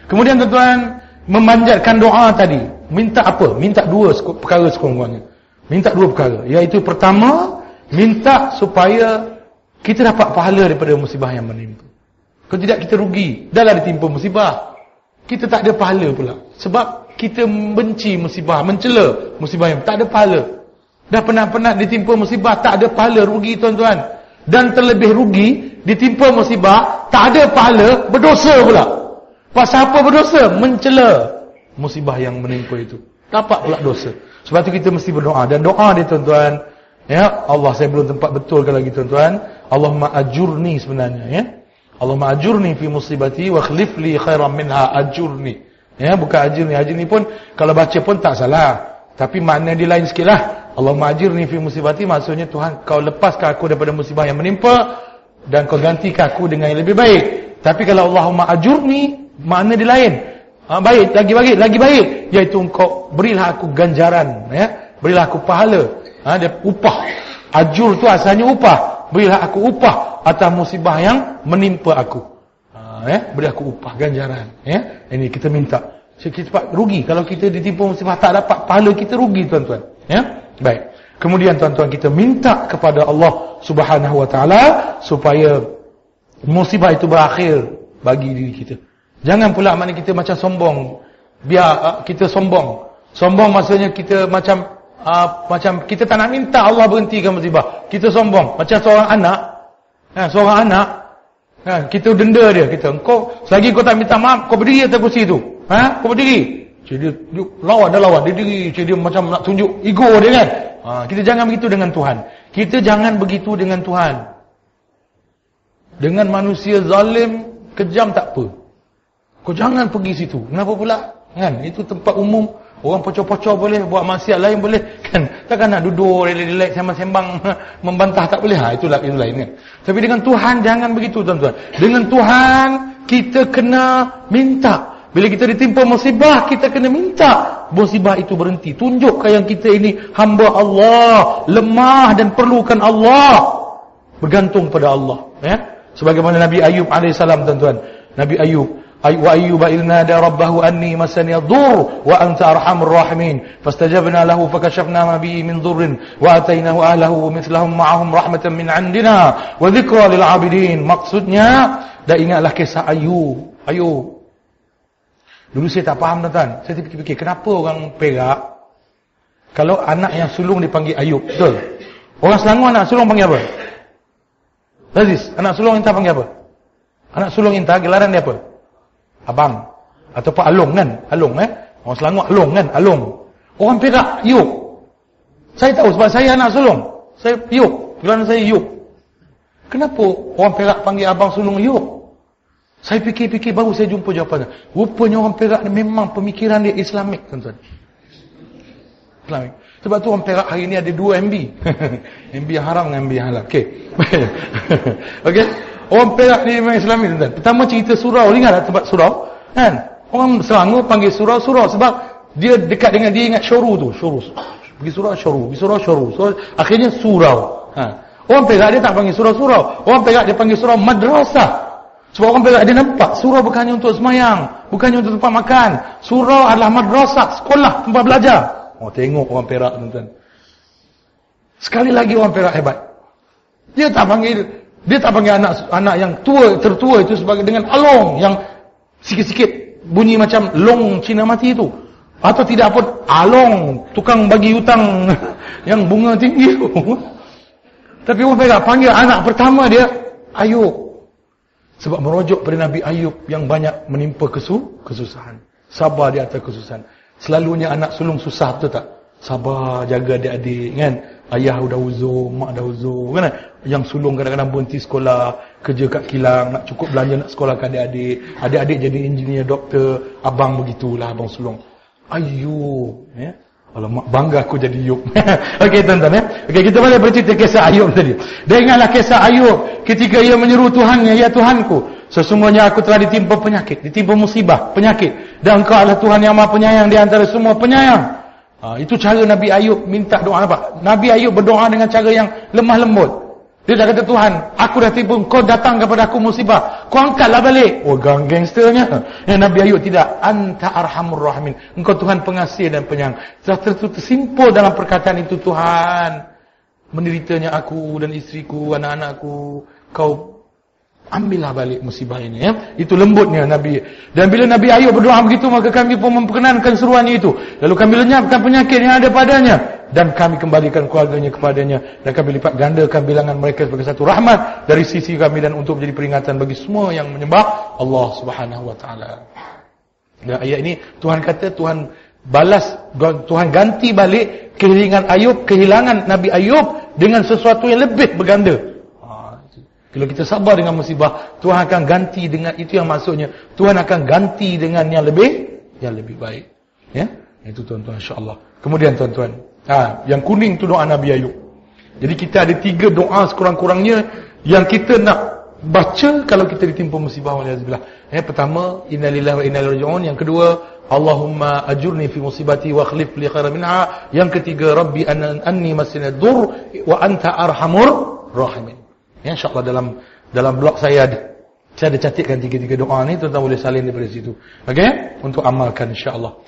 Kemudian tuan-tuan, memanjatkan doa tadi. Minta apa? Minta dua perkara sekurang-kurangnya. Minta dua perkara. Iaitu pertama, minta supaya kita dapat pahala daripada musibah yang menimpa. Kalau tidak kita rugi. Dah lah ditimpa musibah. Kita tak ada pahala pula. Sebab kita benci musibah, mencela musibah yang tak ada pahala. Dah penat-penat ditimpa musibah, tak ada pahala, rugi tuan-tuan. Dan terlebih rugi, ditimpa musibah, tak ada pahala, berdosa pula. Pasal apa berdosa? Mencela musibah yang menimpa itu. Dapat pula dosa. Sebab itu kita mesti berdoa. Dan doa dia tuan-tuan, ya Allah, saya belum tempat betulkan lagi tuan-tuan. Allahumma ajurni sebenarnya, ya. Allahumma ajurni fi musibati wa khlif li khairan minha, ajurni. Ya, bukan ajurni. Ajurni pun kalau baca pun tak salah. Tapi makna dia lain sikitlah. Allahumma ajurni fi musibati maksudnya Tuhan, kau lepaskan aku daripada musibah yang menimpa dan kau gantikan aku dengan yang lebih baik. Tapi kalau Allahumma ajurni, makna dia lain. Baik, lagi baik, iaitu engkau berilah aku ganjaran, ya. Berilah aku pahala. Dia upah. Ajur tu asalnya upah. Berilah aku upah atas musibah yang menimpa aku. Ya, beri aku upah ganjaran, ya. Ini kita minta. Kita cepat rugi kalau kita ditimpa musibah tak dapat pahala, kita rugi tuan-tuan, ya. Baik. Kemudian tuan-tuan, kita minta kepada Allah Subhanahu wa taala supaya musibah itu berakhir bagi diri kita. Jangan pula maknanya kita macam sombong. Biar kita sombong. Sombong maksudnya kita macam kita tak nak minta Allah berhentikan musibah. Kita sombong. Macam seorang anak. Seorang anak. Kita denda dia. Kau selagi kau tak minta maaf, kau berdiri atas kursi tu. Kau berdiri. Dia lawan. Dia diri. Dia macam nak tunjuk ego dia kan. Kita jangan begitu dengan Tuhan. Kita jangan begitu dengan Tuhan. Dengan manusia zalim, kejam tak apa. Kau jangan pergi situ. Kenapa pula? Kan? Itu tempat umum. Orang pocor-pocor boleh, buat maksiat lain boleh. Kan? Takkan nak duduk, relax, sembang-sembang, membantah, tak boleh. Itulah itu lain kan. Tapi dengan Tuhan, jangan begitu tuan-tuan. Dengan Tuhan, kita kena minta. Bila kita ditimpa musibah, kita kena minta musibah itu berhenti. Tunjukkan yang kita ini hamba Allah, lemah dan perlukan Allah. Bergantung pada Allah. Ya? Sebagaimana Nabi Ayub AS tuan-tuan. Nabi Ayub. Wa ayyuba ilnada rabbahu anni masani ad-dur wa anta arhamur rahimin fastajabna lahu fakashafna ma bihi min dhurrin wa atainahu ahlahu wa mithlahum ma'ahum rahmatan min 'indina wa dhikra lil 'abidin. Maksudnya, dah ingatlah kisah Ayub. Dulu saya tak faham tuan-tuan. Saya fikir kenapa orang Perak kalau anak yang sulung dipanggil Ayub, betul? Orang Selangor anak sulung panggil apa? Aziz, anak sulung Inta panggil apa? Anak sulung Inta gelaran dia apa? Abang. Atau Pak Along kan? Along Orang Selangor Along kan? Along. Orang Perak Yuk. Saya tahu sebab saya anak sulung. Saya Yuk. Gelaran saya Yuk. Kenapa orang Perak panggil abang sulung Yuk? Saya fikir-fikir baru saya jumpa jawapannya. Rupanya orang Perak ni memang pemikiran dia Islamik tuan-tuan. Islamik. Sebab tu orang Perak hari ni ada 2 MB. MB yang haram dengan MB yang halal. Okey. Okey. Orang Perak ni memang Islami tuan-tuan. Pertama cerita surau, ingatlah tempat surau kan? Orang Selangor panggil surau sebab dia dekat dengan dia ingat syoru tu. Pergi surau syoru, pergi surau syoru. So, akhirnya surau. Orang Perak dia tak panggil surau. Orang Perak dia panggil surau madrasah. Sebab orang Perak dia nampak surau bukannya untuk semayang, bukannya untuk tempat makan. Surau adalah madrasah, sekolah, tempat belajar. Tengok orang Perak tuan-tuan. Sekali lagi orang Perak hebat. Dia tak panggil anak yang tertua itu sebagai dengan along yang sikit-sikit bunyi macam long Cina mati itu. Atau tidak pun along tukang bagi hutang yang bunga tinggi itu. Tapi orang Perak panggil anak pertama dia Ayub. Sebab merujuk pada Nabi Ayub yang banyak menimpa kesusahan. Sabar di atas kesusahan. Selalunya anak sulung susah, betul tak? Sabar, jaga adik-adik kan. Ayah dah uzur, mak dah uzur kan. Yang sulung kadang-kadang berhenti sekolah, kerja kat kilang, nak cukup belanja nak sekolah kat adik-adik. Adik-adik jadi engineer, doktor. Abang begitulah, abang sulung. Ayub, ya. Alamak, bangga aku jadi Ayub. Okey tuan-tuan ya. Okey, kita balik bercerita kisah Ayub tadi. Dan ingatlah kisah Ayub ketika ia menyeru Tuhannya, ya Tuhanku, sesungguhnya aku telah ditimpa penyakit, ditimpa musibah, penyakit. Dan Engkau adalah Tuhan yang Maha Penyayang di antara semua penyayang. Itu cara Nabi Ayub minta doa apa? Nabi Ayub berdoa dengan cara yang lemah lembut. Dia dah kata, Tuhan, aku dah tipu, kau datang kepada aku musibah, kau angkatlah balik. Oh, gangsternya. Nabi Ayub tidak. Anta arhamur rahimin. Engkau Tuhan pengasih dan penyayang. Tersimpul dalam perkataan itu, Tuhan, menderitanya aku dan isteriku, anak-anakku, kau ambillah balik musibah ini. Ya? Itu lembutnya Nabi. Dan bila Nabi Ayub berdoa begitu, maka kami pun memperkenankan seruannya itu. Lalu kami lenyapkan penyakit yang ada padanya. Dan kami kembalikan keluarganya kepadanya. Dan kami lipat gandakan bilangan mereka sebagai satu rahmat dari sisi kami dan untuk menjadi peringatan bagi semua yang menyembah Allah Subhanahu Wa Taala. Dan ayat ini Tuhan kata, Tuhan balas, Tuhan ganti balik kehilangan Nabi Ayub dengan sesuatu yang lebih berganda. Kalau kita sabar dengan musibah, Tuhan akan ganti dengan, itu yang maksudnya, Tuhan akan ganti dengan yang lebih baik. Ya, itu tuan-tuan, insya-Allah. Kemudian tuan-tuan, yang kuning tu doa Nabi Ayub. Jadi kita ada 3 doa sekurang-kurangnya yang kita nak baca kalau kita ditimpa musibah waliyazbillah. Pertama, innalillahi wa inna ilaihi raji'un. Yang kedua, Allahumma ajurni fi musibati wa akhlif li khairan minha. Yang ketiga, Rabbi anni masina dur wa anta arhamur rahimin. Ya, insya-Allah dalam blog saya ada catatkan 3 doa ni, tuan-tuan boleh salin daripada situ. Okey? Untuk amalkan insya-Allah.